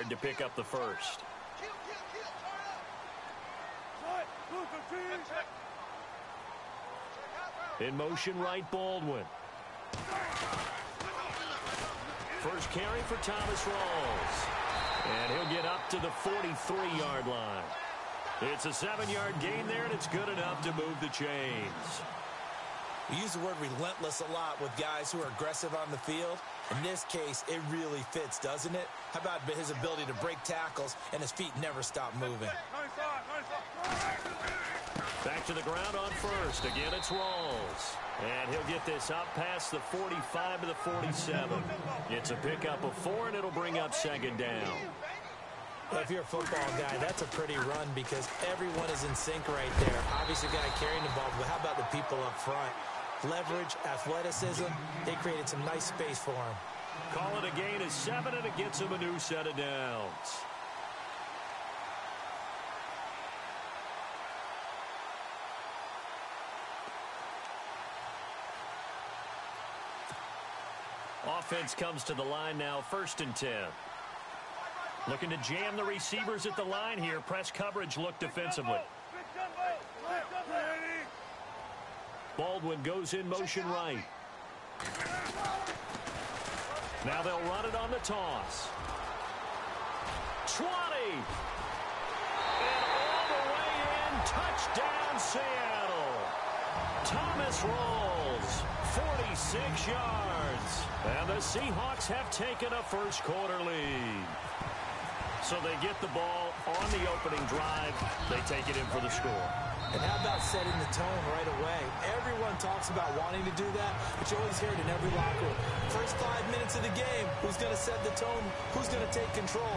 yard to pick up the first. In motion right, Baldwin. First carry for Thomas Rawls. And he'll get up to the 43-yard line. It's a 7-yard gain there, and it's good enough to move the chains. We use the word relentless a lot with guys who are aggressive on the field. In this case, it really fits, doesn't it? How about his ability to break tackles and his feet never stop moving? Back to the ground on first. Again, it's Rawls. And he'll get this up past the 45 to the 47. It's a pickup of 4, and it'll bring up second down. Well, if you're a football guy, that's a pretty run because everyone is in sync right there. Obviously, the guy carrying the ball, but how about the people up front? Leverage, athleticism, they created some nice space for him. Call it a gain of 7, and it gets him a new set of downs. Offense comes to the line now, 1st and 10. Looking to jam the receivers at the line here. Press coverage look defensively. Baldwin goes in motion right. Now they'll run it on the toss. 20. And all the way in. Touchdown, Seattle. Thomas Rawls, 46 yards. And the Seahawks have taken a first quarter lead. So they get the ball on the opening drive. They take it in for the score. And how about setting the tone right away? Everyone talks about wanting to do that, but you always hear it in every locker room. First 5 minutes of the game, who's going to set the tone? Who's going to take control?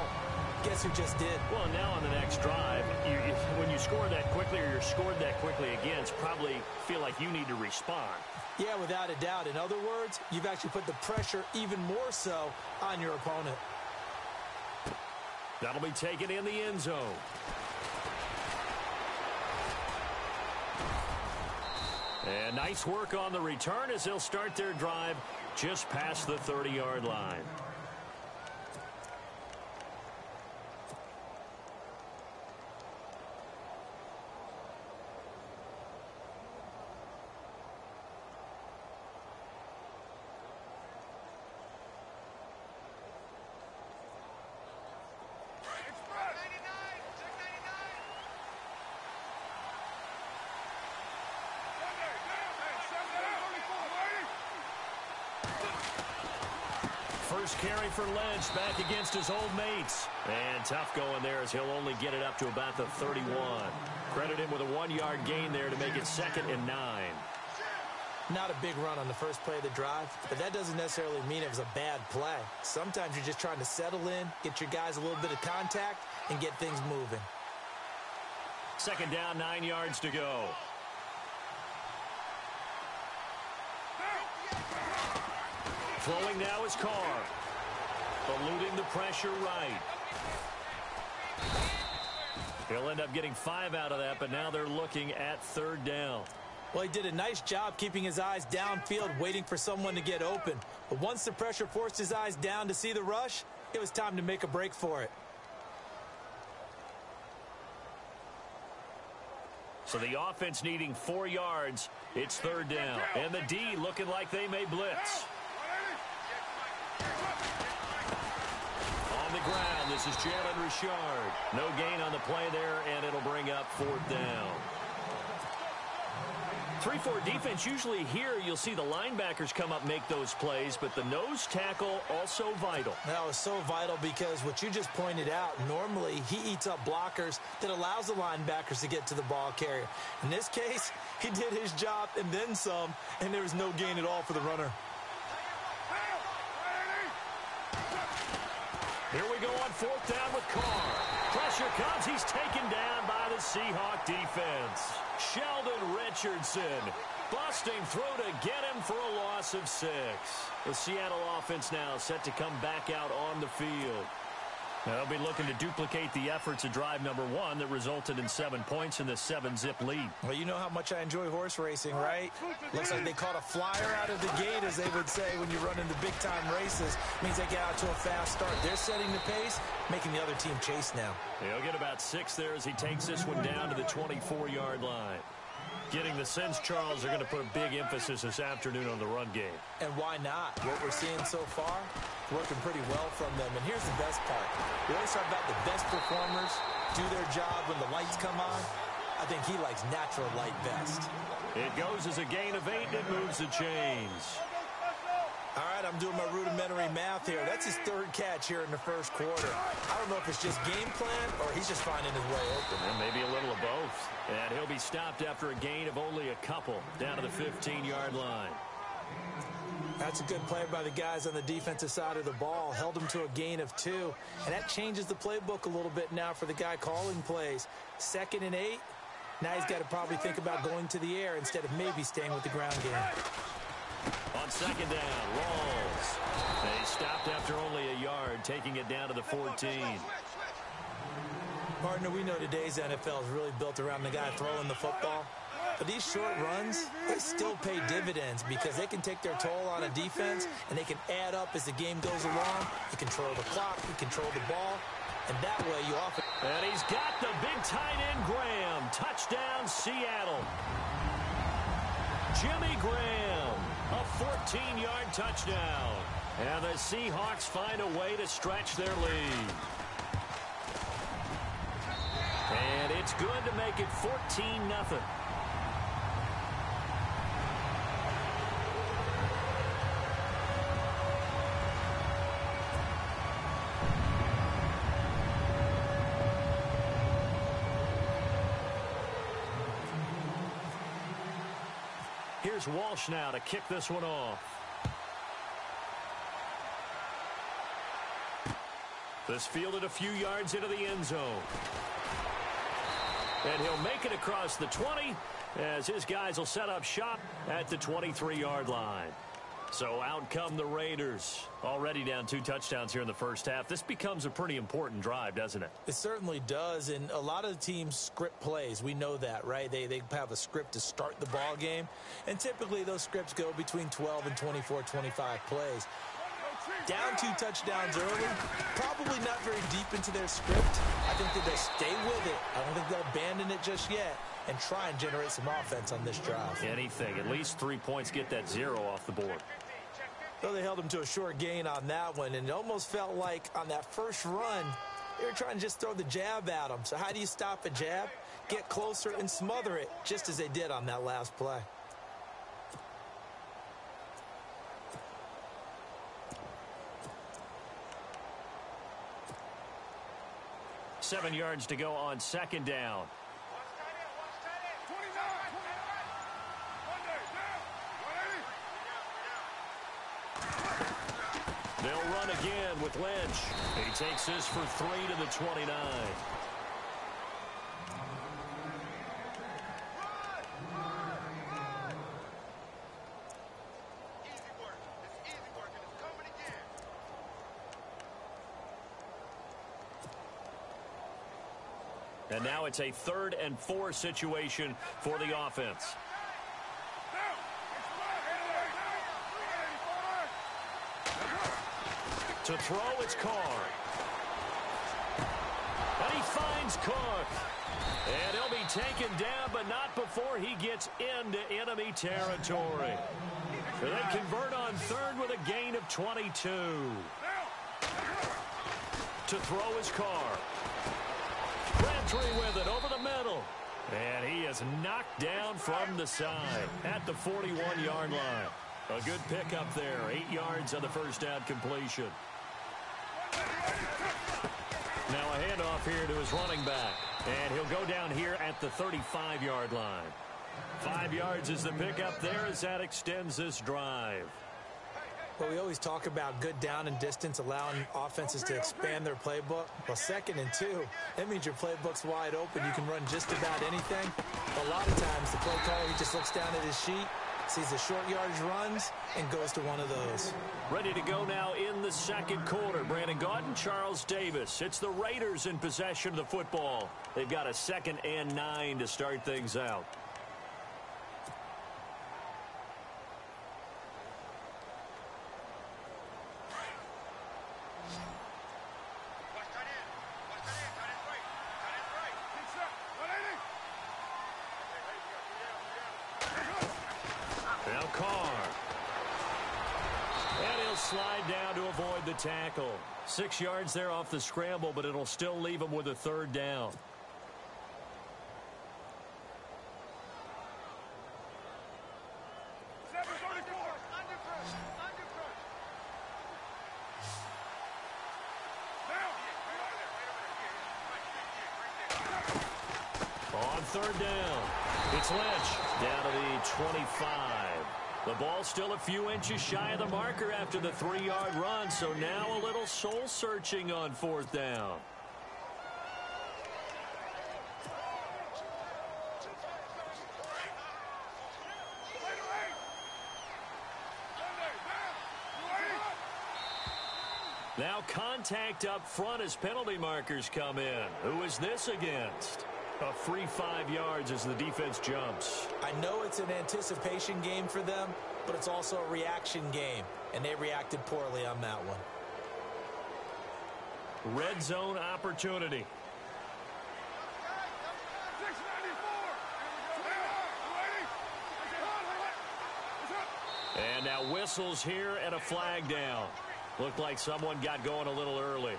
Guess who just did? Well, now on the next drive, when you score that quickly or you're scored that quickly again, it's probably feel like you need to respond. Yeah, without a doubt. In other words, you've actually put the pressure even more so on your opponent. That'll be taken in the end zone. And nice work on the return as they'll start their drive just past the 30-yard line. First carry for Lynch back against his old mates. And tough going there as he'll only get it up to about the 31. Credit him with a 1-yard gain there to make it 2nd and 9. Not a big run on the first play of the drive, but that doesn't necessarily mean it was a bad play. Sometimes you're just trying to settle in, get your guys a little bit of contact, and get things moving. 2nd down, 9 yards to go. Throwing now is Carr. Eluding the pressure right. He'll end up getting 5 out of that, but now they're looking at 3rd down. Well, he did a nice job keeping his eyes downfield, waiting for someone to get open. But once the pressure forced his eyes down to see the rush, it was time to make a break for it. So the offense needing 4 yards. It's 3rd down. And the D looking like they may blitz. On the ground, this is Jalen Richard. No gain on the play there, and it'll bring up 4th down. 3-4 defense, usually here you'll see the linebackers come up, make those plays, but the nose tackle also vital. That was so vital because what you just pointed out, normally he eats up blockers that allows the linebackers to get to the ball carrier. In this case, he did his job and then some, and there was no gain at all for the runner. Here we go on 4th down with Carr. Pressure comes. He's taken down by the Seahawk defense. Sheldon Richardson busting through to get him for a loss of 6. The Seattle offense now set to come back out on the field. They'll be looking to duplicate the efforts of drive number 1 that resulted in 7 points in the 7-zip lead. Well, you know how much I enjoy horse racing, right? Looks like they caught a flyer out of the gate, as they would say when you run into big-time races. Means they get out to a fast start. They're setting the pace, making the other team chase now. He'll get about 6 there as he takes this one down to the 24-yard line. Getting the sense, Charles, are going to put a big emphasis this afternoon on the run game. And why not? What we're seeing so far, working pretty well from them. And here's the best part. We always talk about the best performers do their job when the lights come on. I think he likes natural light best. It goes as a gain of 8, and it moves the chains. All right, I'm doing my rudimentary math here. That's his 3rd catch here in the first quarter. I don't know if it's just game plan or he's just finding his way open. And maybe a little of both. And he'll be stopped after a gain of only a couple down to the 15-yard line. That's a good play by the guys on the defensive side of the ball. Held him to a gain of 2. And that changes the playbook a little bit now for the guy calling plays. 2nd and 8. Now he's got to probably think about going to the air instead of maybe staying with the ground game. On 2nd down, Rawls. They stopped after only a yard, taking it down to the 14. Partner, we know today's NFL is really built around the guy throwing the football. But these short runs, they still pay dividends because they can take their toll on a defense and they can add up as the game goes along. You control the clock, you control the ball, and that way you often... And he's got the big tight end, Graham. Touchdown, Seattle. Jimmy Graham, a 14-yard touchdown. And the Seahawks find a way to stretch their lead. And it's good to make it 14-0. Here's Walsh now to kick this one off. This fielded a few yards into the end zone. And he'll make it across the 20 as his guys will set up shop at the 23-yard line. So out come the Raiders. Already down 2 touchdowns here in the first half. This becomes a pretty important drive, doesn't it? It certainly does, and a lot of the teams script plays. We know that, right? They have a script to start the ball game, and typically those scripts go between 12 and 24, 25 plays. Down 2 touchdowns early, probably not very deep into their script. I think that they'll stay with it. I don't think they'll abandon it just yet and try and generate some offense on this drive. Anything. At least 3 points, get that 0 off the board. So they held him to a short gain on that one, and it almost felt like on that first run, they were trying to just throw the jab at him. So how do you stop a jab? Get closer and smother it, just as they did on that last play. Seven yards to go on 2nd down. They'll run again with Lynch. He takes this for 3 to the 29. And now it's a 3rd and 4 situation for the offense. To throw, it's Carr. And he finds Cook. And he'll be taken down, but not before he gets into enemy territory. So they convert on 3rd with a gain of 22. To throw is Carr. Crabtree with it over the middle. And he is knocked down from the side at the 41-yard line. A good pickup there. 8 yards on the first down completion. Now a handoff here to his running back. And he'll go down here at the 35-yard line. 5 yards is the pickup there as that extends this drive. Well, we always talk about good down and distance, allowing offenses to expand their playbook. Well, 2nd and 2, that means your playbook's wide open. You can run just about anything. A lot of times, the play caller, he just looks down at his sheet, sees the short yardage runs, and goes to one of those. Ready to go now in the second quarter. Brandon Gaudin, Charles Davis. It's the Raiders in possession of the football. They've got a 2nd and 9 to start things out. Slide down to avoid the tackle. 6 yards there off the scramble, but it'll still leave him with a 3rd down. On 3rd down, it's Lynch down to the 25. The ball still a few inches shy of the marker after the 3-yard run, so now a little soul-searching on 4th down. Now contact up front as penalty markers come in. Who is this against? A free 5 yards as the defense jumps. I know it's an anticipation game for them, but it's also a reaction game, and they reacted poorly on that one. Red zone opportunity. And now whistles here and a flag down. Looked like someone got going a little early.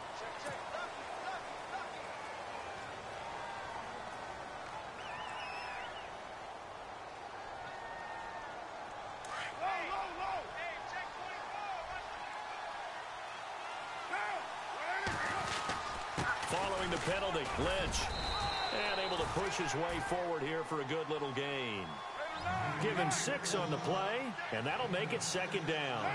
Following the penalty, Lynch. And able to push his way forward here for a good little gain. Give him 6 on the play, and that'll make it 2nd down.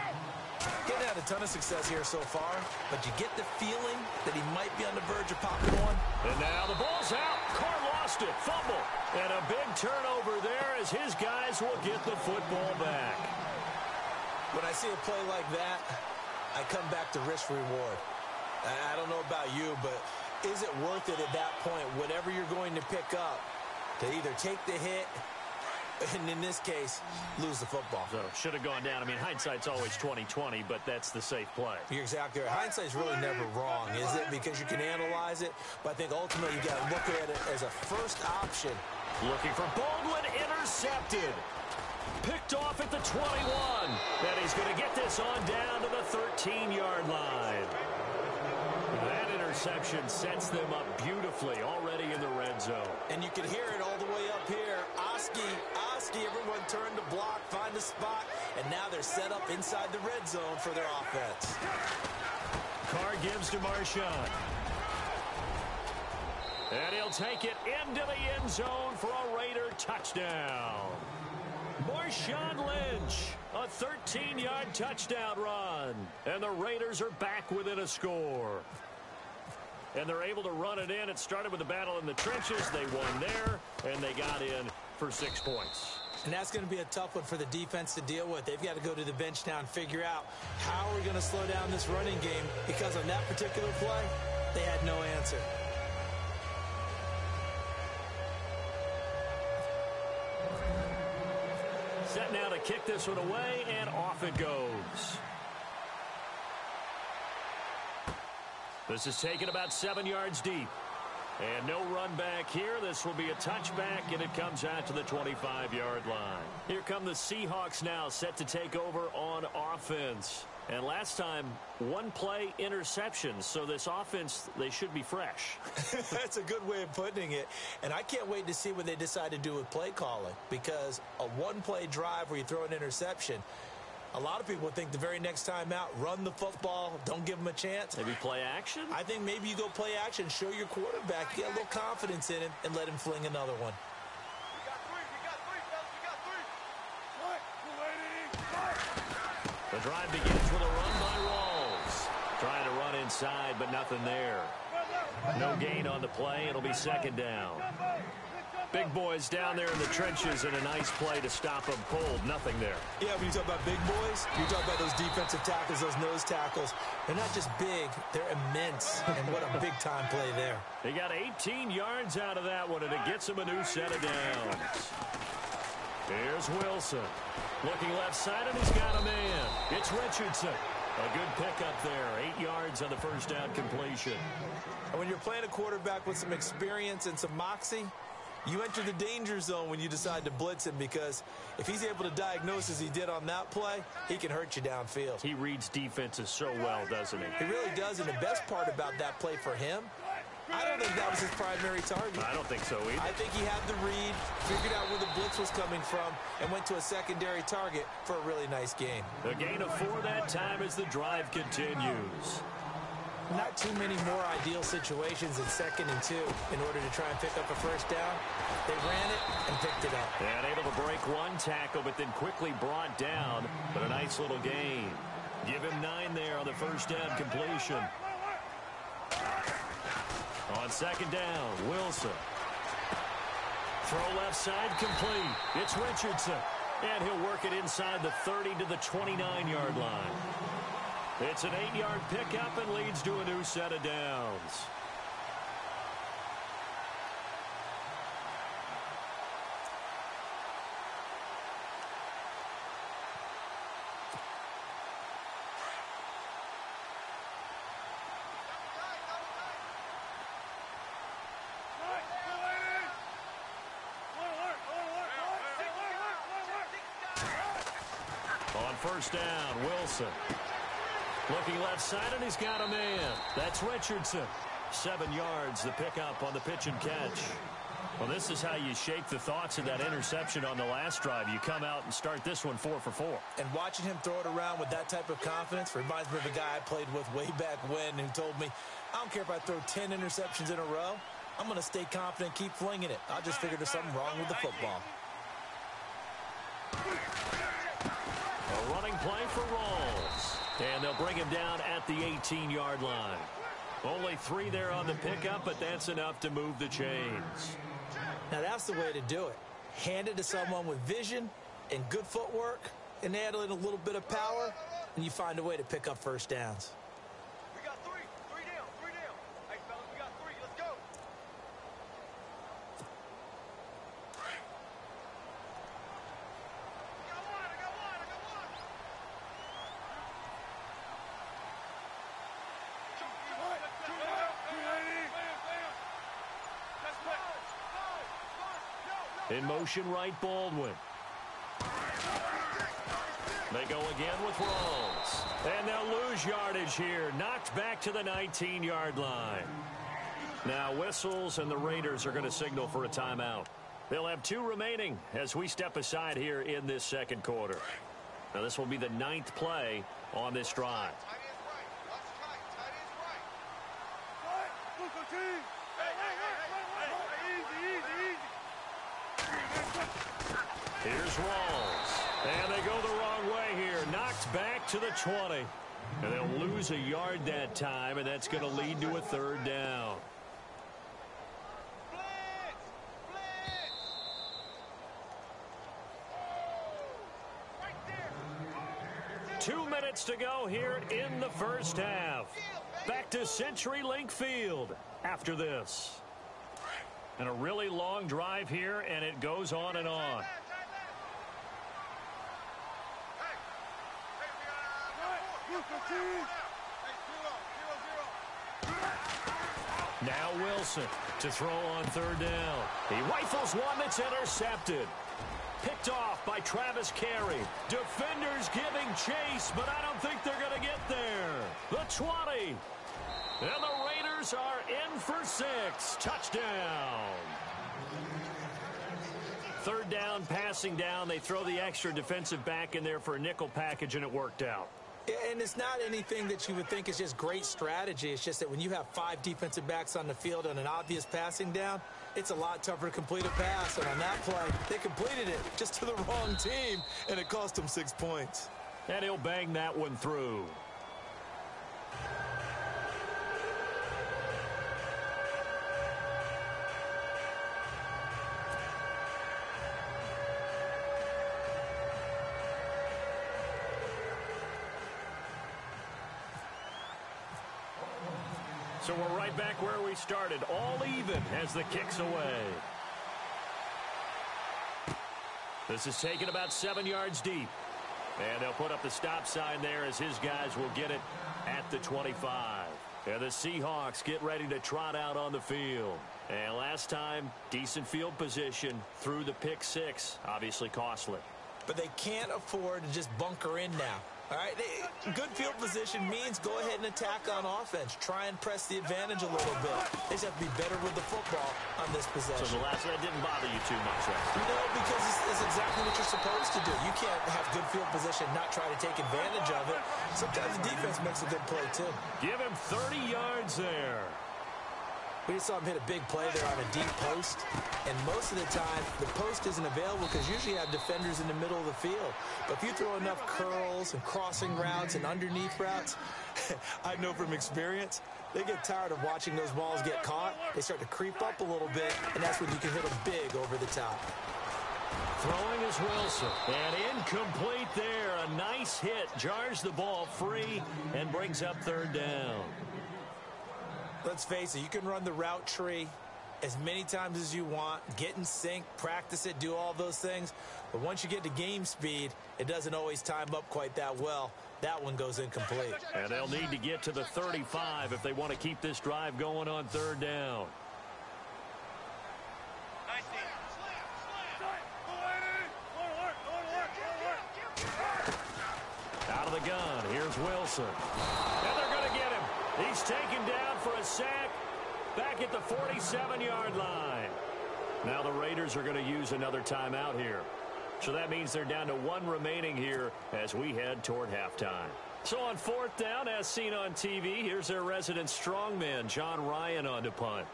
Getting had a ton of success here so far, but you get the feeling that he might be on the verge of popping one. And now the ball's out. Carr lost it. Fumble. And a big turnover there as his guys will get the football back. When I see a play like that, I come back to risk reward. I don't know about you, but is it worth it at that point, whatever you're going to pick up, to either take the hit and, in this case, lose the football? So, should have gone down. I mean, hindsight's always 20/20, but that's the safe play. You're exactly right. Hindsight's really never wrong, is it? Because you can analyze it, but I think ultimately you got to look at it as a first option. Looking for Baldwin, intercepted. Picked off at the 21. And he's going to get this on down to the 13-yard line. That interception sets them up beautifully already in the red zone. And you can hear it all the way up here. Oski, everyone turned to block, find a spot, and now they're set up inside the red zone for their offense. Carr gives to Marshawn. And he'll take it into the end zone for a Raider touchdown. Marshawn Lynch, a 13-yard touchdown run. And the Raiders are back within a score. And they're able to run it in. It started with a battle in the trenches. They won there, and they got in for 6 points. And that's going to be a tough one for the defense to deal with. They've got to go to the bench now and figure out how we're going to slow down this running game, because on that particular play, they had no answer. Set now to kick this one away, and off it goes. This is taken about 7 yards deep. And no run back here. This will be a touchback, and it comes out to the 25-yard line. Here come the Seahawks now, set to take over on offense. And last time, 1 play interception. So this offense, they should be fresh. That's a good way of putting it. And I can't wait to see what they decide to do with play calling, because a 1-play drive where you throw an interception, a lot of people think the very next time out, run the football, don't give them a chance. Maybe play action? I think maybe you go play action, show your quarterback, get a little confidence in him, and let him fling another one. We got three, fellas, we got three. The drive begins with a run by Rawls. Trying to run inside, but nothing there. No gain on the play. It'll be 2nd down. Big boys down there in the trenches, and a nice play to stop them cold. Nothing there. Yeah, when you talk about big boys, you talk about those defensive tackles, those nose tackles. They're not just big, they're immense. And what a big-time play there. He got 18 yards out of that one, and it gets him a new set of downs. Here's Wilson. Looking left side, and he's got a man. It's Richardson. A good pickup there. 8 yards on the first down completion. And when you're playing a quarterback with some experience and some moxie, you enter the danger zone when you decide to blitz him, because if he's able to diagnose as he did on that play, he can hurt you downfield. He reads defenses so well, doesn't he? He really does, and the best part about that play for him, I don't think that was his primary target. I don't think so either. I think he had the read, figured out where the blitz was coming from, and went to a secondary target for a really nice gain. A gain of 4 that time as the drive continues. Not too many more ideal situations in 2nd and 2 in order to try and pick up a first down. They ran it and picked it up. And able to break one tackle, but then quickly brought down. But a nice little gain. Give him 9 there on the first down completion. On 2nd down, Wilson. Throw left side complete. It's Richardson. And he'll work it inside the 30 to the 29-yard line. It's an 8-yard pickup and leads to a new set of downs. On first down, Wilson. Looking left side, and he's got a man. That's Richardson. 7 yards, the pickup on the pitch and catch. Well, this is how you shape the thoughts of that interception on the last drive. You come out and start this one 4 for 4. And watching him throw it around with that type of confidence reminds me of a guy I played with way back when who told me, I don't care if I throw 10 interceptions in a row. I'm going to stay confident, keep flinging it. I just figured there's something wrong with the football. A running play for Rawls. And they'll bring him down at the 18-yard line. Only 3 there on the pickup, but that's enough to move the chains. Now that's the way to do it. Hand it to someone with vision and good footwork, and add in a little bit of power, and you find a way to pick up first downs. We got 3. 3 down. 3 down. Hey, fellas, we got 3. Let's go. In motion, right, Baldwin. They go again with Rawls. And they'll lose yardage here. Knocked back to the 19-yard line. Now whistles, and the Raiders are going to signal for a timeout. They'll have 2 remaining as we step aside here in this second quarter. Now this will be the 9th play on this drive. Tight end's right. Watch tight. Tight end's right. Look, team. Hey, easy. Here's Rawls. And they go the wrong way here. Knocked back to the 20. And they'll lose a yard that time, and that's going to lead to a 3rd down. Blitz! Blitz! Right there. 2 minutes to go here in the first half. Back to CenturyLink Field after this. And a really long drive here, and it goes on and on. Now Wilson to throw on 3rd down. He rifles one that's intercepted. Picked off by Travis Carey. Defenders giving chase, but I don't think they're going to get there. The 20. And the Raiders are in for 6. Touchdown. 3rd down, passing down. They throw the extra defensive back in there for a nickel package, and it worked out. And it's not anything that you would think is just great strategy. It's just that when you have 5 defensive backs on the field on an obvious passing down, it's a lot tougher to complete a pass. And on that play, they completed it just to the wrong team, and it cost them 6 points. And he'll bang that one through. So we're right back where we started, all even as the kick's away. This is taken about 7 yards deep. And they'll put up the stop sign there as his guys will get it at the 25. And the Seahawks get ready to trot out on the field. And last time, decent field position through the pick six. Obviously costly. But they can't afford to just bunker in now. All right, good field position means go ahead and attack on offense. Try and press the advantage a little bit. They just have to be better with the football on this possession. So the last that didn't bother you too much, right? No, because it's exactly what you're supposed to do. You can't have good field position and not try to take advantage of it. Sometimes the defense makes a good play, too. Give him 30 yards there. We just saw him hit a big play there on a deep post. And most of the time, the post isn't available because usually you have defenders in the middle of the field. But if you throw enough curls and crossing routes and underneath routes, I know from experience, they get tired of watching those balls get caught. They start to creep up a little bit, and that's when you can hit them big over the top. Throwing is Wilson. And incomplete there. A nice hit. Jars the ball free and brings up third down. Let's face it, you can run the route tree as many times as you want, get in sync, practice it, do all those things. But once you get to game speed, it doesn't always time up quite that well. That one goes incomplete. And they'll need to get to the 35 if they want to keep this drive going on third down. Out of the gun, here's Wilson. And they're going to get him. He's taken down for a sack back at the 47-yard line. Now the Raiders are going to use another timeout here. So that means they're down to one remaining here as we head toward halftime. So on fourth down, as seen on TV, here's their resident strongman, John Ryan, on to punt.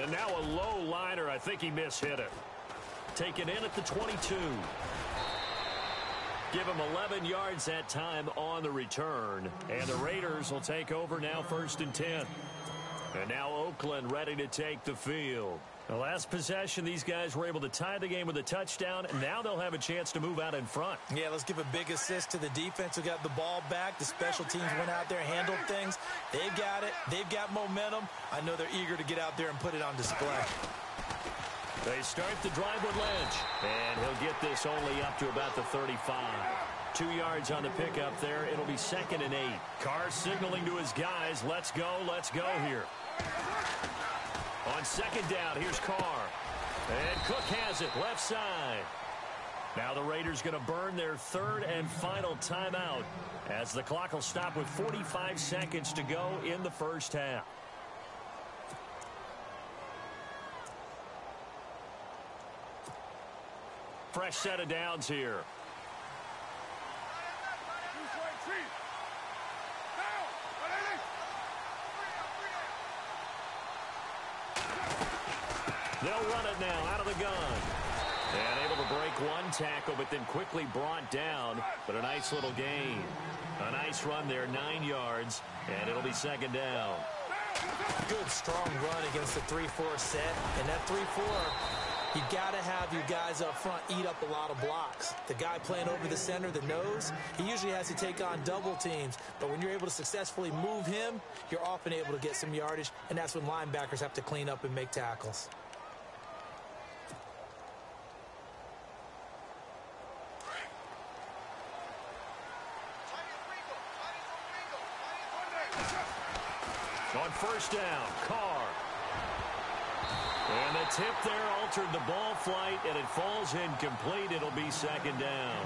And now a low liner. I think he mishit it. Taken in at the 22. Give him 11 yards that time on the return. And the Raiders will take over now, 1st and 10. And now Oakland ready to take the field. The last possession, these guys were able to tie the game with a touchdown, and now they'll have a chance to move out in front. Yeah, let's give a big assist to the defense who got the ball back. The special teams went out there, handled things. They've got it. They've got momentum. I know they're eager to get out there and put it on display. They start the drive with Lynch, and he'll get this only up to about the 35. 2 yards on the pickup there. It'll be 2nd and 8. Carr signaling to his guys, let's go here. On 2nd down, here's Carr. And Cook has it, left side. Now the Raiders going to burn their 3rd and final timeout as the clock will stop with 45 seconds to go in the first half. Fresh set of downs here. They'll run it now out of the gun. And able to break one tackle, but then quickly brought down. But a nice little gain. A nice run there, 9 yards. And it'll be 2nd down. Good, strong run against the 3-4 set. And that 3-4, you got to have your guys up front eat up a lot of blocks. The guy playing over the center, the nose, he usually has to take on double teams. But when you're able to successfully move him, you're often able to get some yardage. And that's when linebackers have to clean up and make tackles. On 1st down, Carr. And the tip there altered the ball flight, and it falls incomplete. It'll be 2nd down.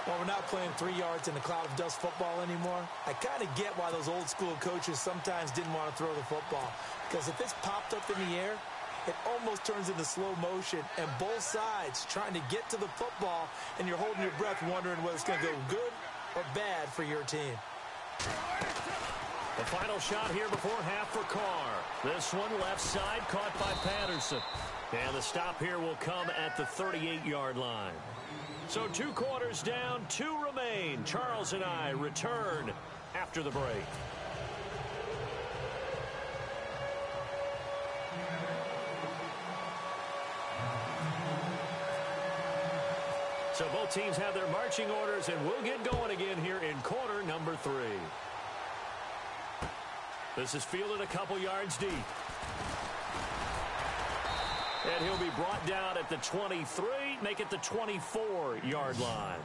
Well, we're not playing 3 yards in a cloud of dust football anymore. I kind of get why those old school coaches sometimes didn't want to throw the football. Because if it's popped up in the air, it almost turns into slow motion. And both sides trying to get to the football, and you're holding your breath wondering whether it's going to go good or bad for your team. The final shot here before half for Carr. This one left side caught by Patterson. And the stop here will come at the 38-yard line. So 2 quarters down, 2 remain. Charles and I return after the break. So both teams have their marching orders, and we'll get going again here in quarter number 3. This is fielded a couple yards deep. And he'll be brought down at the 23, make it the 24-yard line.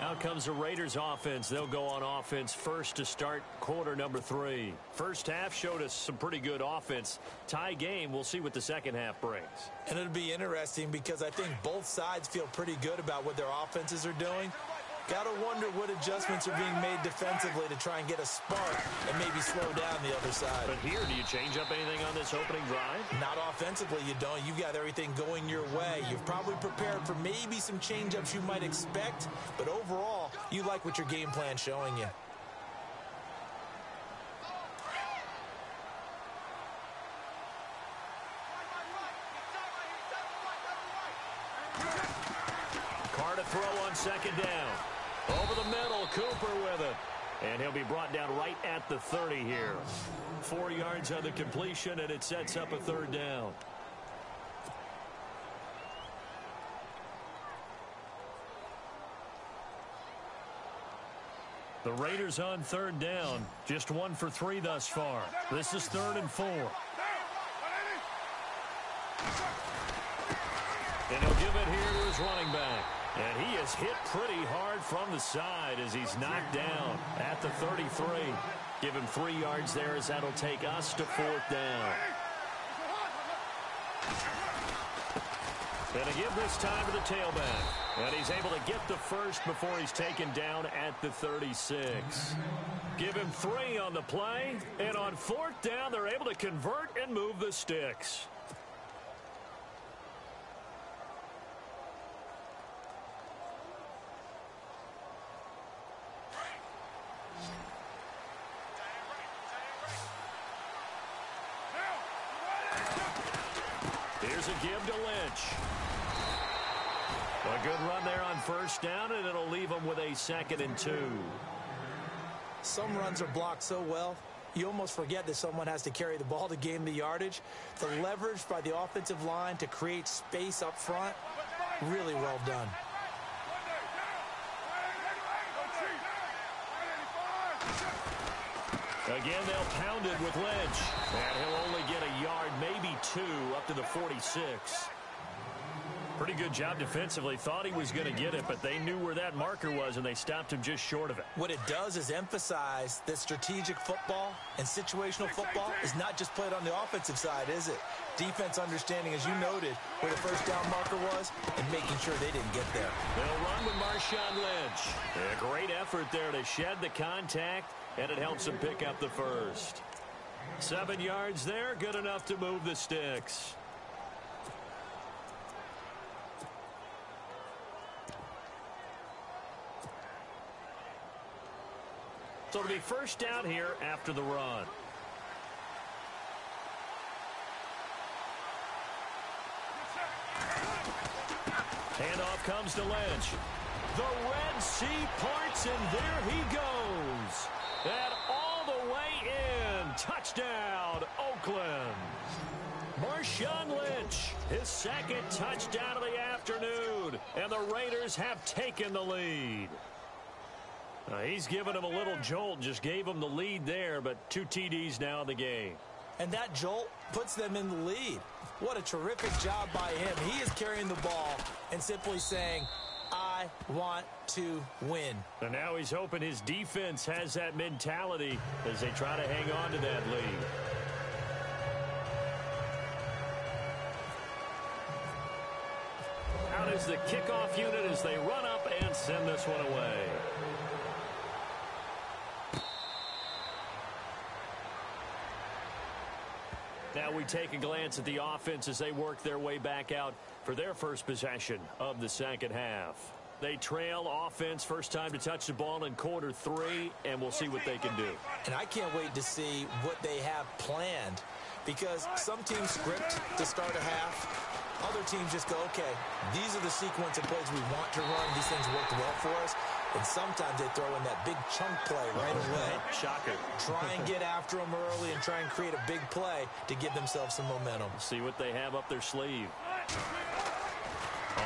Out comes the Raiders offense. They'll go on offense first to start quarter number 3. First half showed us some pretty good offense. Tie game. We'll see what the second half brings. And it'll be interesting because I think both sides feel pretty good about what their offenses are doing. Got to wonder what adjustments are being made defensively to try and get a spark and maybe slow down the other side. But here, do you change up anything on this opening drive? Not offensively, you don't. You've got everything going your way. You've probably prepared for maybe some change-ups you might expect, but overall, you like what your game plan's showing you. Carr to throw on second down. Over the middle, Cooper with it. And he'll be brought down right at the 30 here. 4 yards on the completion, and it sets up a third down. The Raiders on third down. Just 1 for 3 thus far. This is 3rd and 4. And he'll give it here to his running back. And he is hit pretty hard from the side as he's knocked down at the 33. Give him 3 yards there as that'll take us to 4th down. And a give this time to the tailback. And he's able to get the first before he's taken down at the 36. Give him 3 on the play. And on 4th down, they're able to convert and move the sticks. Here's a give to Lynch. A good run there on 1st down, and it'll leave them with a 2nd and 2. Some runs are blocked so well, you almost forget that someone has to carry the ball to gain the yardage. The leverage by the offensive line to create space up front, really well done. Again, they'll pound it with Lynch. And he'll only get a yard, maybe 2, up to the 46. Pretty good job defensively. Thought he was going to get it, but they knew where that marker was, and they stopped him just short of it. What it does is emphasize that strategic football and situational football is not just played on the offensive side, is it? Defense understanding, as you noted, where the 1st down marker was and making sure they didn't get there. They'll run with Marshawn Lynch. A great effort there to shed the contact, and it helps them pick up the first. 7 yards there, good enough to move the sticks. So it'll be 1st down here after the run. Handoff comes to Lynch. The Red Sea parts, and there he goes. And all the way in. Touchdown, Oakland. Marshawn Lynch, his 2nd touchdown of the afternoon. And the Raiders have taken the lead. He's given him a little jolt, just gave him the lead there, but 2 TDs now in the game. And that jolt puts them in the lead. What a terrific job by him. He is carrying the ball and simply saying, I want to win. And now he's hoping his defense has that mentality as they try to hang on to that lead. Out is the kickoff unit as they run up and send this one away. Now we take a glance at the offense as they work their way back out for their first possession of the second half. They trail offense, first time to touch the ball in quarter 3, and we'll see what they can do. And I can't wait to see what they have planned, because some teams script to start a half. Other teams just go, okay, these are the sequence of plays we want to run. These things worked well for us. And sometimes they throw in that big chunk play right away. Shocker. Try and get after them early and try and create a big play to give themselves some momentum. See what they have up their sleeve.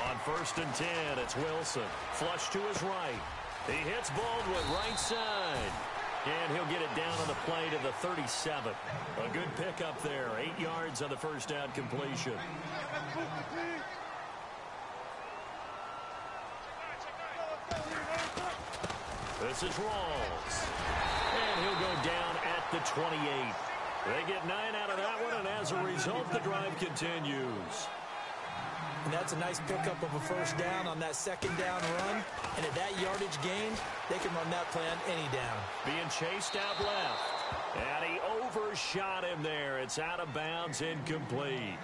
On first and 10, it's Wilson. Flush to his right. He hits Baldwin right side. And he'll get it down on the play to the 37. A good pickup there. 8 yards on the first down completion. This is Rawls. And he'll go down at the 28. They get 9 out of that one, and as a result, the drive continues. And that's a nice pickup of a first down on that second down run. And at that yardage gain, they can run that play on any down. Being chased out left. And he overshot him there. It's out of bounds, incomplete.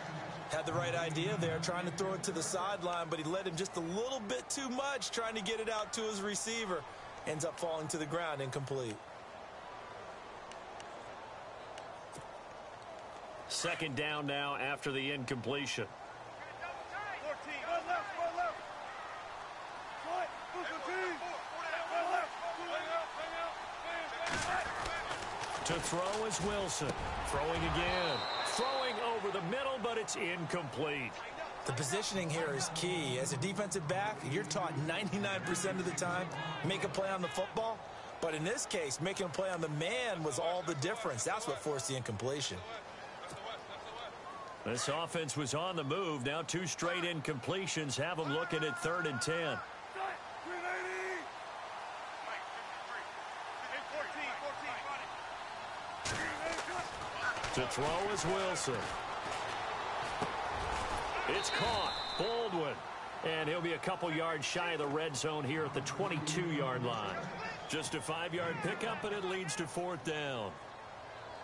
Had the right idea there, trying to throw it to the sideline, but he led him just a little bit too much, trying to get it out to his receiver. Ends up falling to the ground, incomplete. Second down now after the incompletion. To throw is Wilson. Throwing again. Throwing over the middle, but it's incomplete. The positioning here is key. As a defensive back, you're taught 99% of the time, make a play on the football. But in this case, making a play on the man was all the difference. That's what forced the incompletion. This offense was on the move. Now 2 straight incompletions have them looking at 3rd and 10. To throw is Wilson. It's caught. Baldwin. And he'll be a couple yards shy of the red zone here at the 22-yard line. Just a 5-yard pickup, and it leads to 4th down.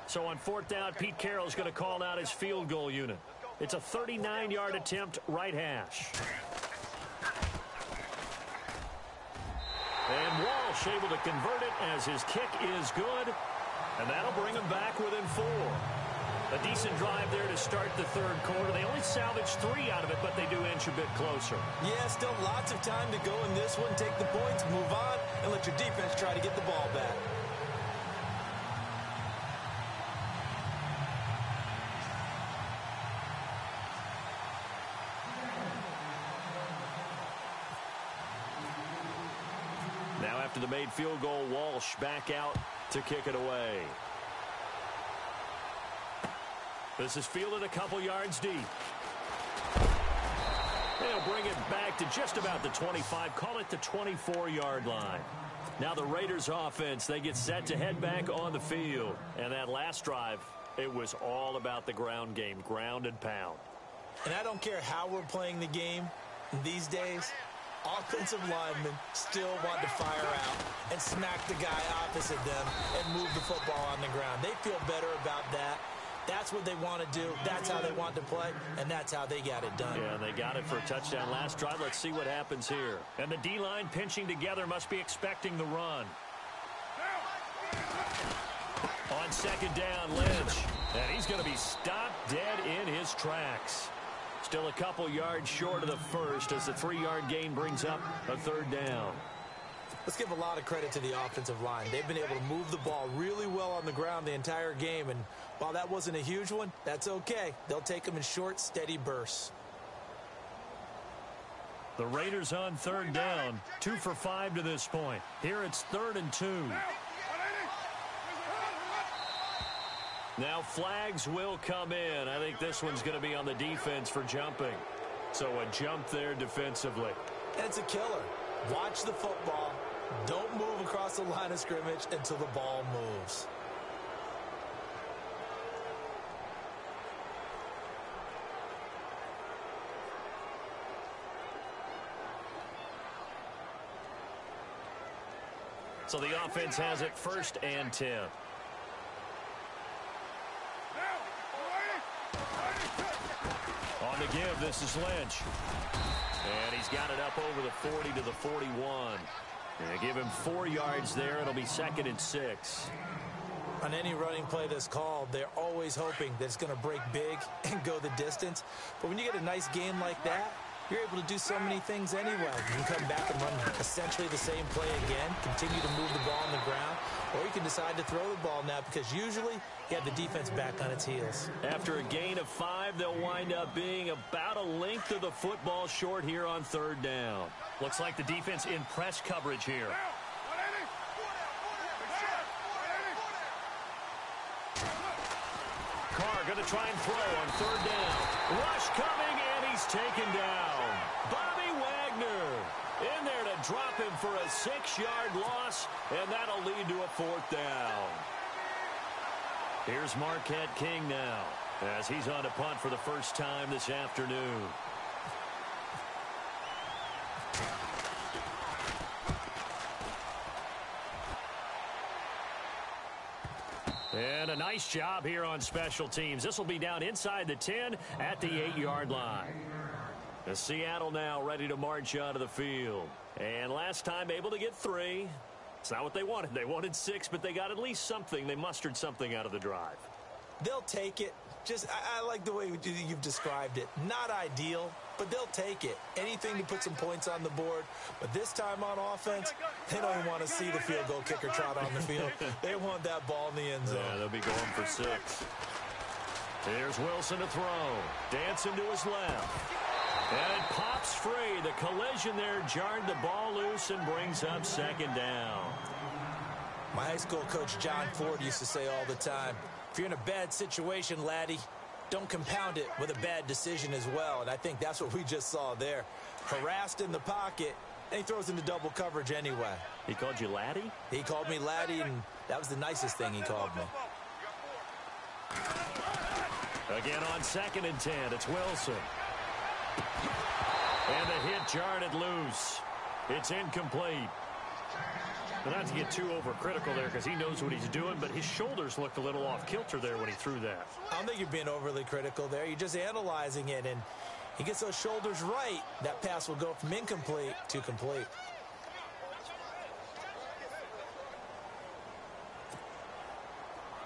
So on 4th down, Pete Carroll's going to call out his field goal unit. It's a 39-yard attempt, right hash. And Walsh able to convert it as his kick is good. And that'll bring him back within 4. A decent drive there to start the 3rd quarter. They only salvaged 3 out of it, but they do inch a bit closer. Yeah, still lots of time to go in this one. Take the points, move on, and let your defense try to get the ball back. Now after the made field goal, Walsh back out to kick it away. This is fielded a couple yards deep. They'll bring it back to just about the 25. Call it the 24-yard line. Now the Raiders offense, they get set to head back on the field. And that last drive, it was all about the ground game, ground and pound. And I don't care how we're playing the game these days, offensive linemen still want to fire out and smack the guy opposite them and move the football on the ground. They feel better about that. That's what they want to do. That's how they want to play, and that's how they got it done. Yeah, and they got it for a touchdown last drive. Let's see what happens here. And the D-line pinching together must be expecting the run. On 2nd down, Lynch. And he's going to be stopped dead in his tracks. Still a couple yards short of the first as the 3-yard gain brings up a 3rd down. Let's give a lot of credit to the offensive line. They've been able to move the ball really well on the ground the entire game, and while that wasn't a huge one, that's okay. They'll take them in short, steady bursts. The Raiders on 3rd down, 2 for 5 to this point. Here it's 3rd and 2. Now flags will come in. I think this one's going to be on the defense for jumping. So a jump there defensively. And it's a killer. Watch the football. Don't move across the line of scrimmage until the ball moves. So the offense has it 1st and 10. On the give, this is Lynch. And he's got it up over the 40 to the 41. And give him 4 yards there. It'll be 2nd and 6. On any running play that's called, they're always hoping that it's going to break big and go the distance. But when you get a nice gain like that, you're able to do so many things anyway. You can come back and run essentially the same play again, continue to move the ball on the ground, Or you can decide to throw the ball now because usually you have the defense back on its heels. After a gain of 5, they'll wind up being about a length of the football short here on 3rd down. Looks like the defense in press coverage here. Carr going to try and throw on 3rd down. Rush coming, and he's taken down. Bobby Wagner in there to drop him for a 6-yard loss, and that'll lead to a 4th down. Here's Marquette King now as he's on to punt for the first time this afternoon. And a nice job here on special teams. This will be down inside the 10 at the 8-yard line. The Seattle now ready to march out of the field. And last time able to get 3. It's not what they wanted. They wanted 6, but they got at least something. They mustered something out of the drive. They'll take it. I like the way you've described it. Not ideal, but they'll take it. Anything to put some points on the board. But this time on offense, they don't even want to see the field goal kicker trot on the field. They want that ball in the end zone. Yeah, they'll be going for 6. Here's Wilson to throw. Dancing to his left. And it pops free. The collision there jarred the ball loose and brings up 2nd down. My high school coach, John Ford, used to say all the time, if you're in a bad situation, laddie, don't compound it with a bad decision as well. And I think that's what we just saw there. Harassed in the pocket, and he throws into double coverage anyway. He called you laddie? He called me laddie, and that was the nicest thing he called me. Again on 2nd and 10, it's Wilson. And the hit jarred it loose. It's incomplete. But not to get too overcritical there because he knows what he's doing, but his shoulders looked a little off kilter there when he threw that. I don't think you're being overly critical there. You're just analyzing it, and he gets those shoulders right. That pass will go from incomplete to complete.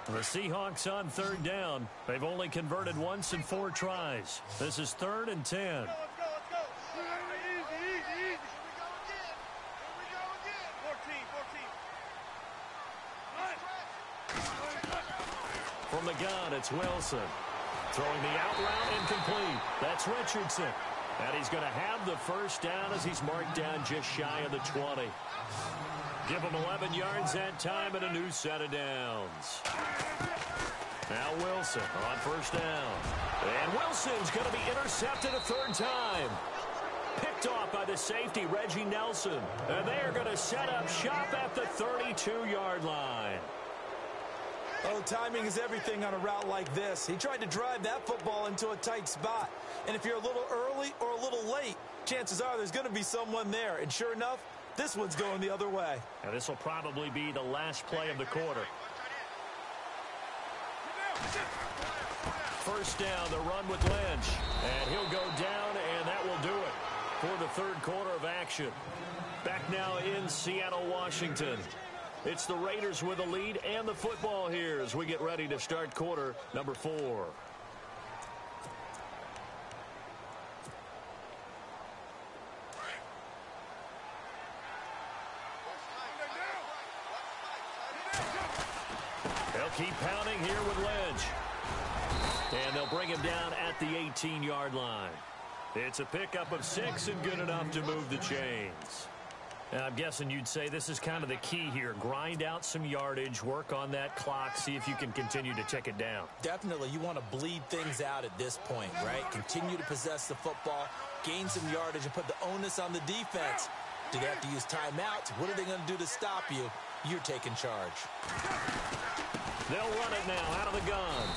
The Seahawks on 3rd down. They've only converted once in 4 tries. This is 3rd and 10. Let's go. Easy. Here we go again. 14. From the gun, it's Wilson. Throwing the out route incomplete. That's Richardson. And he's going to have the first down as he's marked down just shy of the 20. Give him 11 yards that time and a new set of downs. Now Wilson on 1st down. And Wilson's going to be intercepted a 3rd time. Picked off by the safety, Reggie Nelson. And they are going to set up shop at the 32-yard line. Oh, timing is everything on a route like this. He tried to drive that football into a tight spot. And if you're a little early or a little late, chances are there's going to be someone there. And sure enough, this one's going the other way. Now this will probably be the last play of the quarter. 1st down, the run with Lynch. And he'll go down, and that will do it for the 3rd quarter of action. Back now in Seattle, Washington. It's the Raiders with the lead and the football here as we get ready to start quarter number 4. They'll keep pounding here with Lynch. And they'll bring him down at the 18-yard line. It's a pickup of 6 and good enough to move the chains. And I'm guessing you'd say this is kind of the key here. Grind out some yardage, work on that clock, see if you can continue to tick it down. Definitely. You want to bleed things out at this point, right? Continue to possess the football, gain some yardage, and put the onus on the defense. Do they have to use timeouts? What are they going to do to stop you? You're taking charge. They'll run it now out of the gun.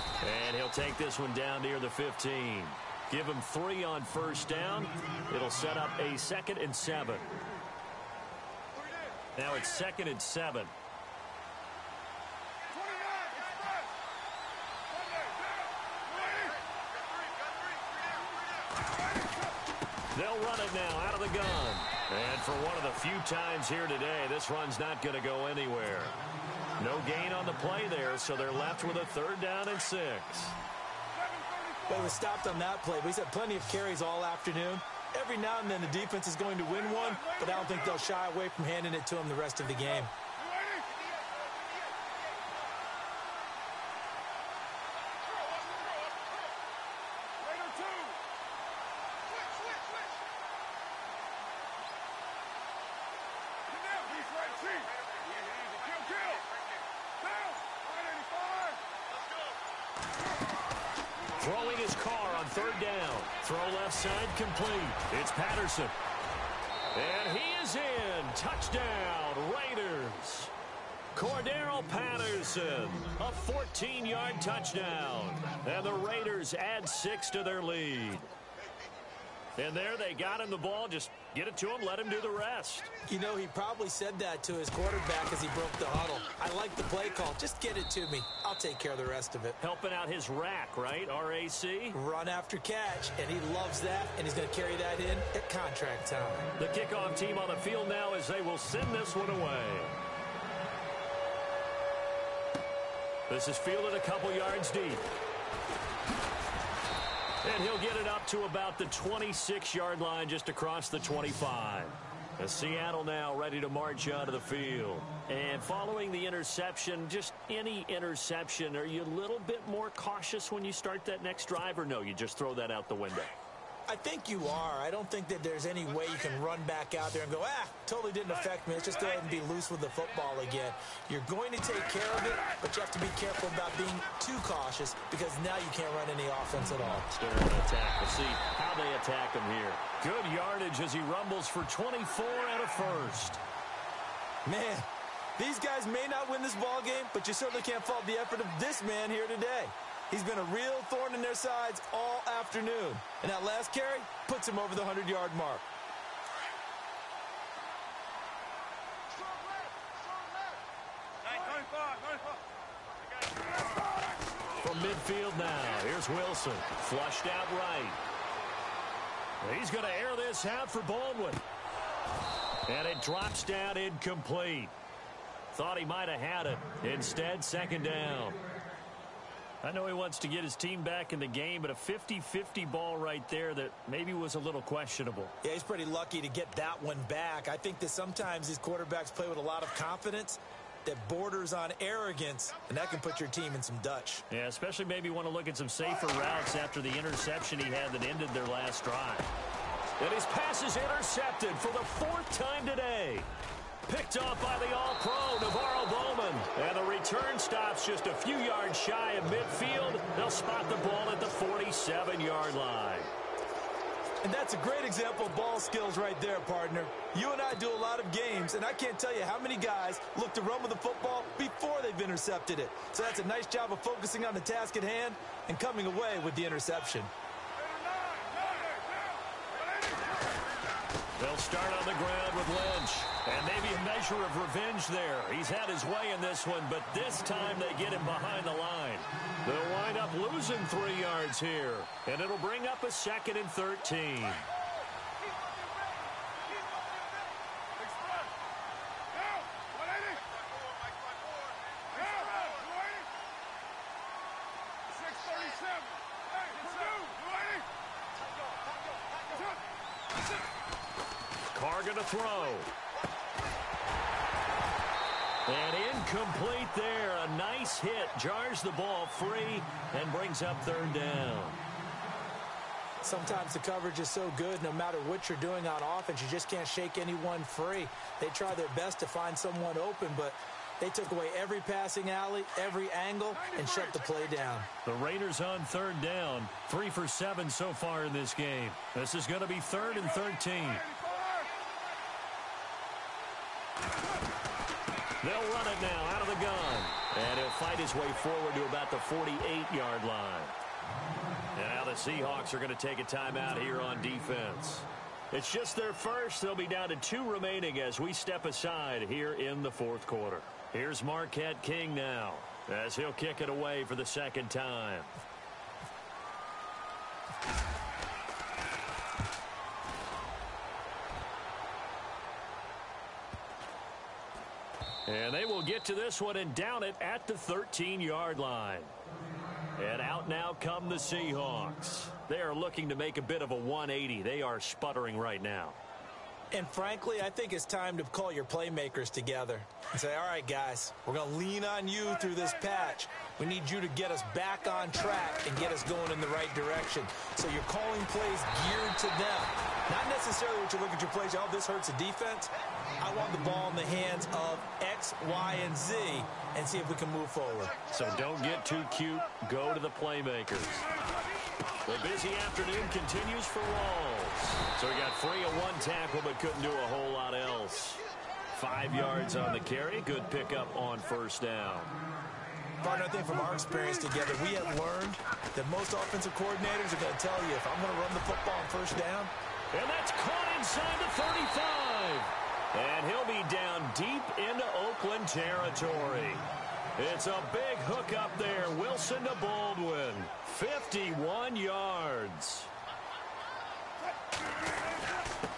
And he'll take this one down near the 15. Give him 3 on 1st down. It'll set up a 2nd and 7. Now it's 2nd and 7. They'll run it now out of the gun. And for one of the few times here today, this run's not going to go anywhere. No gain on the play there, so they're left with a 3rd down and 6. Well, he was stopped on that play, but he's had plenty of carries all afternoon. Every now and then the defense is going to win one, but I don't think they'll shy away from handing it to him the rest of the game. throwing his car on third down. Throw left side complete. It's Patterson. And he is in. Touchdown, Raiders. Cordero Patterson, a 14-yard touchdown. And the Raiders add 6 to their lead. And there they got him the ball. Just get it to him, let him do the rest. You know, he probably said that to his quarterback as he broke the huddle. I like the play call. Just get it to me. I'll take care of the rest of it. Helping out his rack, right? RAC? Run after catch, and he loves that, and he's going to carry that in at contract time. The kickoff team on the field now as they will send this one away. This is fielded a couple yards deep. And he'll get it up to about the 26-yard line just across the 25. Seattle now ready to march out of the field. And following the interception, just any interception, are you a little bit more cautious when you start that next drive, or no, you just throw that out the window? I think you are. I don't think that there's any way you can run back out there and go, totally didn't affect me. Let's just go ahead and be loose with the football again. You're going to take care of it, but you have to be careful about being too cautious because now you can't run any offense at all. Start an attack. We'll see how they attack him here. Good yardage as he rumbles for 24 and a first. Man, these guys may not win this ball game, but you certainly can't fault the effort of this man here today. He's been a real thorn in their sides all afternoon. And that last carry puts him over the 100-yard mark. From midfield now, here's Wilson. Flushed out right. He's going to air this out for Baldwin. And it drops down incomplete. Thought he might have had it. Instead, second down. I know he wants to get his team back in the game, but a 50-50 ball right there that maybe was a little questionable. Yeah, he's pretty lucky to get that one back. I think that sometimes these quarterbacks play with a lot of confidence that borders on arrogance, and that can put your team in some Dutch. Yeah, especially maybe want to look at some safer routes after the interception he had that ended their last drive. And his pass is intercepted for the 4th time today. Picked off by the All-Pro, Navarro Bowman. And the return stops just a few yards shy of midfield. They'll spot the ball at the 47-yard line. And that's a great example of ball skills right there, partner. You and I do a lot of games, and I can't tell you how many guys look to run with the football before they've intercepted it. So that's a nice job of focusing on the task at hand and coming away with the interception. They'll start on the ground with Lynch. And maybe a measure of revenge there. He's had his way in this one, but this time they get him behind the line. They'll wind up losing 3 yards here. And it'll bring up a 2nd and 13. Carr gonna throw. And incomplete there. A nice hit. Jars the ball free and brings up 3rd down. Sometimes the coverage is so good, no matter what you're doing on offense, you just can't shake anyone free. They try their best to find someone open, but they took away every passing alley, every angle, and shut the play down. The Raiders on 3rd down. 3 for 7 so far in this game. This is going to be 3rd and 13. They'll run it now out of the gun. And he'll fight his way forward to about the 48-yard line. And now the Seahawks are going to take a timeout here on defense. It's just their first. They'll be down to 2 remaining as we step aside here in the 4th quarter. Here's Marquette King now as he'll kick it away for the 2nd time. And they will get to this one and down it at the 13-yard line. And out now come the Seahawks. They are looking to make a bit of a 180. They are sputtering right now. And frankly, I think it's time to call your playmakers together and say, all right, guys, we're going to lean on you through this patch. We need you to get us back on track and get us going in the right direction. So you're calling plays geared to them. Not necessarily what you look at your plays, oh, this hurts the defense. I want the ball in the hands of X, Y, and Z and see if we can move forward. So don't get too cute. Go to the playmakers. The busy afternoon continues for Walls. So he got free of one tackle but couldn't do a whole lot else. 5 yards on the carry. Good pickup on first down. Partner, I think from our experience together, we have learned that most offensive coordinators are going to tell you, if I'm going to run the football on first down. And that's caught inside the 35. And he'll be down deep into Oakland territory. It's a big hook up there. Wilson to Baldwin. 51 yards.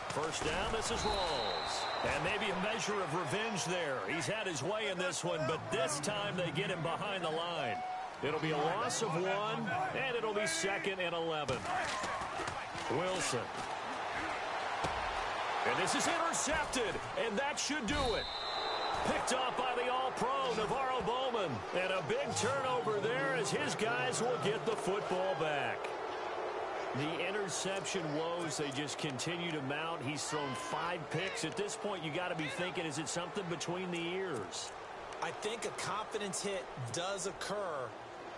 First down, this is Rawls. And maybe a measure of revenge there. He's had his way in this one, but this time they get him behind the line. It'll be a loss of 1, and it'll be 2nd and 11. Wilson. And this is intercepted, and that should do it. Picked off by the All-Pro, Navarro Bowman. And a big turnover there as his guys will get the football back. The interception woes, they just continue to mount. He's thrown 5 picks. At this point, you got to be thinking, is it something between the ears? I think a confidence hit does occur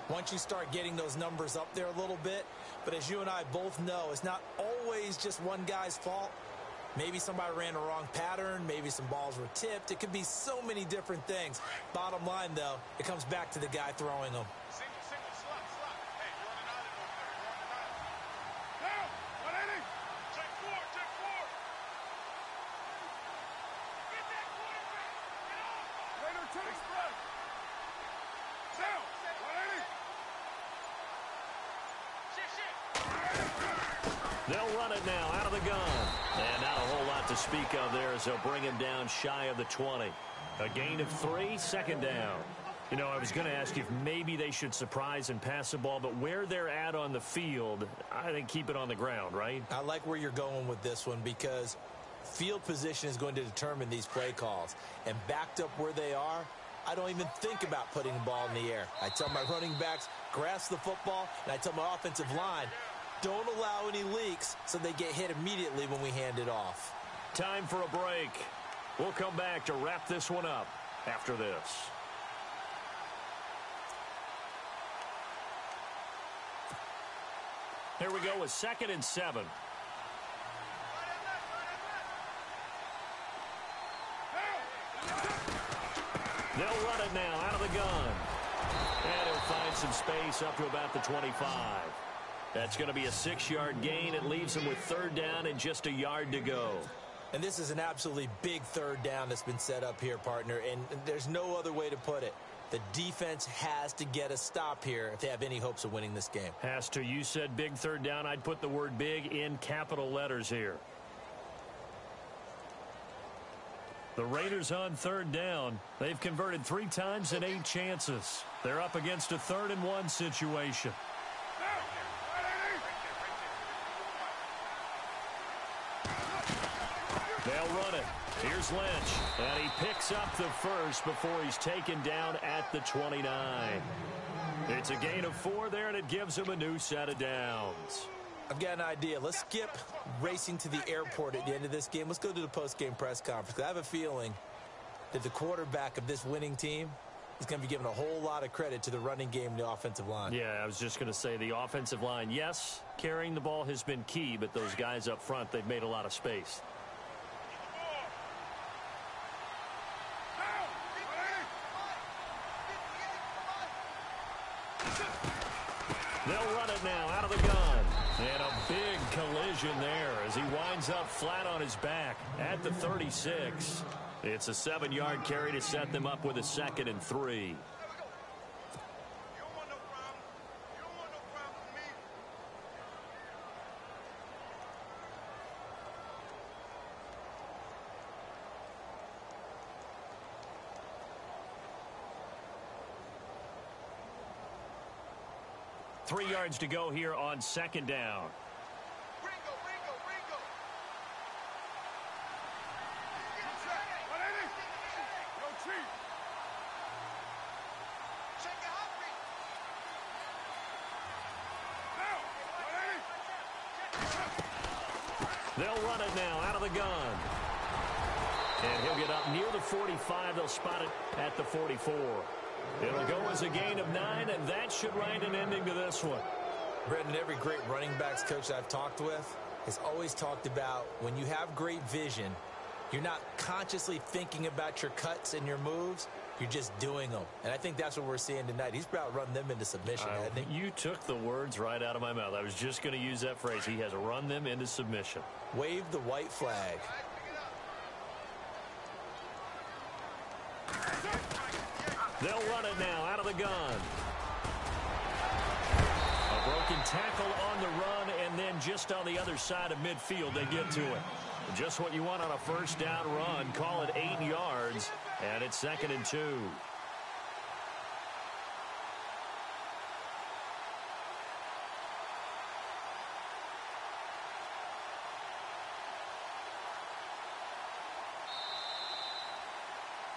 once you start getting those numbers up there a little bit. But as you and I both know, it's not always just one guy's fault. Maybe somebody ran the wrong pattern. Maybe some balls were tipped. It could be so many different things. Bottom line, though, it comes back to the guy throwing them. Single, slot. Hey, you're on an island over there. You're on an island. Down, 180. Check 4. Get that quarterback. Get off. Later, take spread. Down, 180. Shit. They'll run it now out of the gun. And not a whole lot to speak of there as they'll bring him down shy of the 20. A gain of 3, 2nd down. You know, I was going to ask you if maybe they should surprise and pass the ball, but where they're at on the field, I think keep it on the ground, right? I like where you're going with this one because field position is going to determine these play calls. And backed up where they are, I don't even think about putting the ball in the air. I tell my running backs, grasp the football, and I tell my offensive line, don't allow any leaks so they get hit immediately when we hand it off. Time for a break. We'll come back to wrap this one up after this. Here we go with 2nd and 7. They'll run it now out of the gun. And he'll find some space up to about the 25. That's going to be a 6-yard gain. It leaves him with 3rd down and just a yard to go. And this is an absolutely big 3rd down that's been set up here, partner, and there's no other way to put it. The defense has to get a stop here if they have any hopes of winning this game. Has to. You said big 3rd down. I'd put the word big in capital letters here. The Raiders on 3rd down. They've converted 3 times in 8 chances. They're up against a 3rd and 1 situation. They'll run it. Here's Lynch. And he picks up the first before he's taken down at the 29. It's a gain of 4 there, and it gives him a new set of downs. I've got an idea. Let's skip racing to the airport at the end of this game. Let's go to the post-game press conference. I have a feeling that the quarterback of this winning team is going to be given a whole lot of credit to the running game and the offensive line. Yeah, I was just going to say the offensive line, yes, carrying the ball has been key, but those guys up front, they've made a lot of space. They'll run it now out of the gun. And a big collision there as he winds up flat on his back at the 36. It's a 7-yard carry to set them up with a 2nd and 3. Three yards to go here on 2nd down. Ringo. No cheat. Check your hot read. Now, 180. They'll run it now out of the gun. And he'll get up near the 45. They'll spot it at the 44. It'll go as a gain of 9, and that should write an ending to this one. Brendan, every great running backs coach I've talked with has always talked about when you have great vision, you're not consciously thinking about your cuts and your moves. You're just doing them. And I think that's what we're seeing tonight. He's about run them into submission, hasn't he? You took the words right out of my mouth. I was just going to use that phrase. He has run them into submission. Wave the white flag. They'll run it now out of the gun. A broken tackle on the run, and then just on the other side of midfield, they get to it. Just what you want on a first down run. Call it 8 yards, and it's 2nd and 2.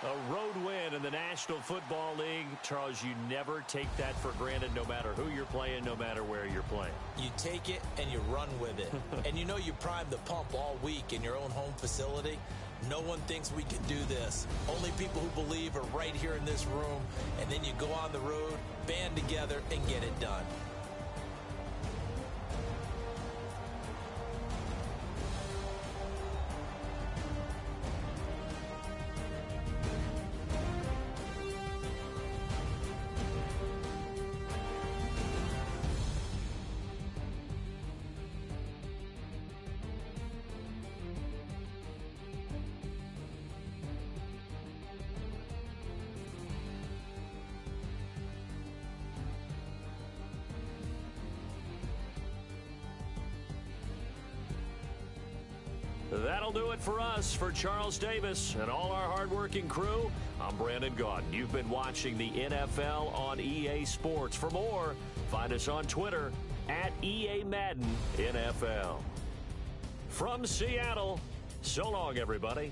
A road win in the National Football League. Charles, you never take that for granted no matter who you're playing, no matter where you're playing. You take it and you run with it. And you know you primed the pump all week in your own home facility. No one thinks we can do this. Only people who believe are right here in this room. And then you go on the road, band together, and get it done. That'll do it for us. For Charles Davis and all our hardworking crew, I'm Brandon Gaudin. You've been watching the NFL on EA Sports. For more, find us on Twitter at EA Madden NFL. From Seattle, so long, everybody.